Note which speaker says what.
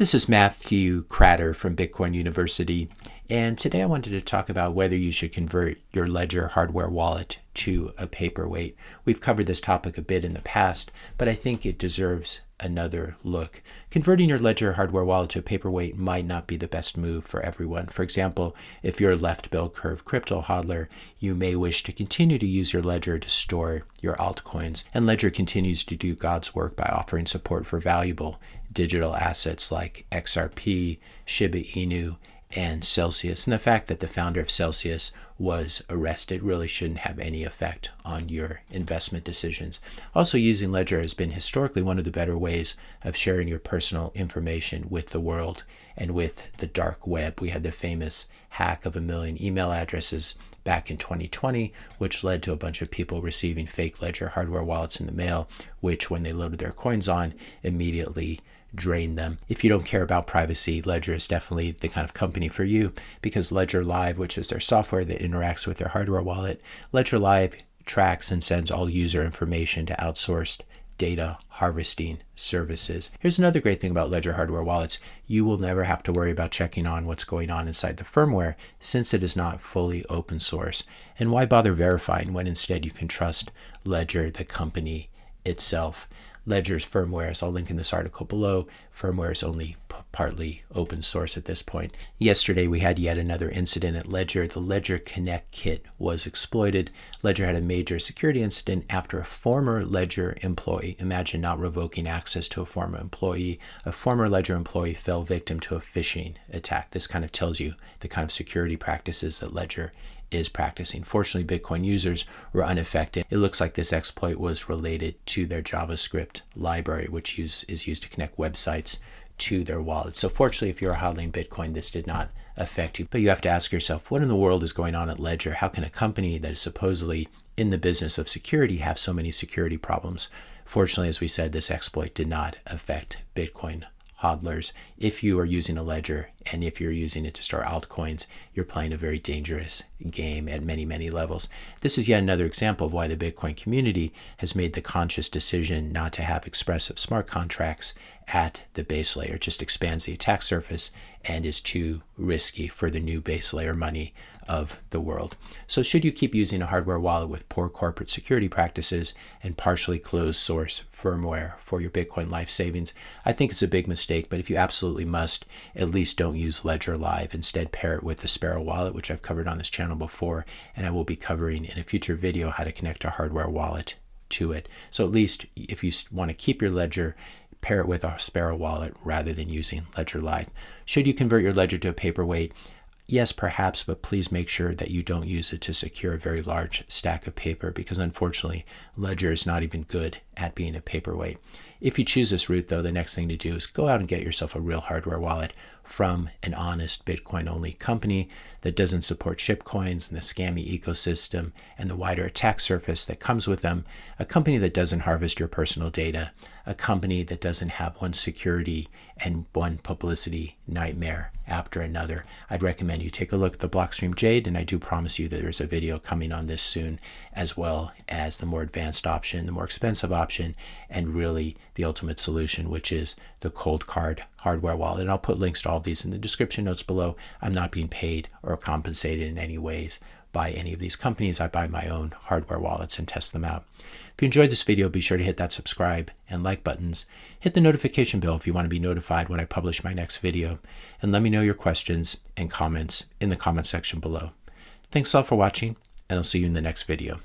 Speaker 1: This is Matthew Cratter from Bitcoin University, and today I wanted to talk about whether you should convert your Ledger hardware wallet to a Paperweight. We've covered this topic a bit in the past, but I think it deserves another look. Converting your Ledger hardware wallet to a Paperweight might not be the best move for everyone. For example, if you're a left bell curve crypto hodler, you may wish to continue to use your Ledger to store your altcoins, and Ledger continues to do God's work by offering support for valuable digital assets like XRP, Shiba Inu, and Celsius. And the fact that the founder of Celsius was arrested really shouldn't have any effect on your investment decisions. Also, using Ledger has been historically one of the better ways of sharing your personal information with the world and with the dark web. We had the famous hack of 1 million email addresses back in 2020, which led to a bunch of people receiving fake Ledger hardware wallets in the mail, which when they loaded their coins on, immediately drain them. If you don't care about privacy, Ledger is definitely the kind of company for you, because Ledger Live, which is their software that interacts with their hardware wallet, Ledger Live tracks and sends all user information to Outsourced data harvesting services. Here's another great thing about Ledger hardware wallets. You will never have to worry about checking on what's going on inside the firmware, since it is not fully open source. And why bother verifying when instead you can trust Ledger, the company itself? Ledger's firmware, as I'll link in this article below, firmware is only partly open source at this point. Yesterday, we had yet another incident at Ledger. The Ledger Connect kit was exploited. Ledger had a major security incident after a former Ledger employee, imagine not revoking access to a former employee, a former Ledger employee fell victim to a phishing attack. This kind of tells you the kind of security practices that Ledger is practicing. Fortunately, Bitcoin users were unaffected. It looks like this exploit was related to their JavaScript library, which is used to connect websites to their wallets. So fortunately, if you're hodling Bitcoin, this did not affect you. But you have to ask yourself, what in the world is going on at Ledger? How can a company that is supposedly in the business of security have so many security problems? Fortunately, as we said, this exploit did not affect Bitcoin hodlers. If you are using a Ledger and if you're using it to store altcoins, you're playing a very dangerous game at many, many levels. This is yet another example of why the Bitcoin community has made the conscious decision not to have expressive smart contracts at the base layer. It just expands the attack surface and is too risky for the new base layer money of the world. So should you keep using a hardware wallet with poor corporate security practices and partially closed source firmware for your Bitcoin life savings? I think it's a big mistake, but if you absolutely must, at least don't use Ledger Live. Instead, pair it with the Sparrow wallet, which I've covered on this channel before, and I will be covering in a future video how to connect a hardware wallet to it. So at least if you want to keep your Ledger, pair it with a Sparrow wallet rather than using Ledger Live. Should you convert your Ledger to a Paperweight? Yes, perhaps, but please make sure that you don't use it to secure a very large stack of paper, because unfortunately, Ledger is not even good at being a Paperweight. If you choose this route, though, the next thing to do is go out and get yourself a real hardware wallet from an honest Bitcoin-only company that doesn't support shitcoins and the scammy ecosystem and the wider attack surface that comes with them, a company that doesn't harvest your personal data, a company that doesn't have one security and one publicity nightmare after another. I'd recommend you take a look at the Blockstream Jade, and I do promise you that there's a video coming on this soon, as well as the more advanced option, the more expensive option, and really the ultimate solution, which is the Coldcard hardware wallet. And I'll put links to all of these in the description notes below. I'm not being paid or compensated in any ways by any of these companies. I buy my own hardware wallets and test them out. If you enjoyed this video, be sure to hit that subscribe and like buttons. Hit the notification bell if you want to be notified when I publish my next video. And let me know your questions and comments in the comment section below. Thanks all for watching, and I'll see you in the next video.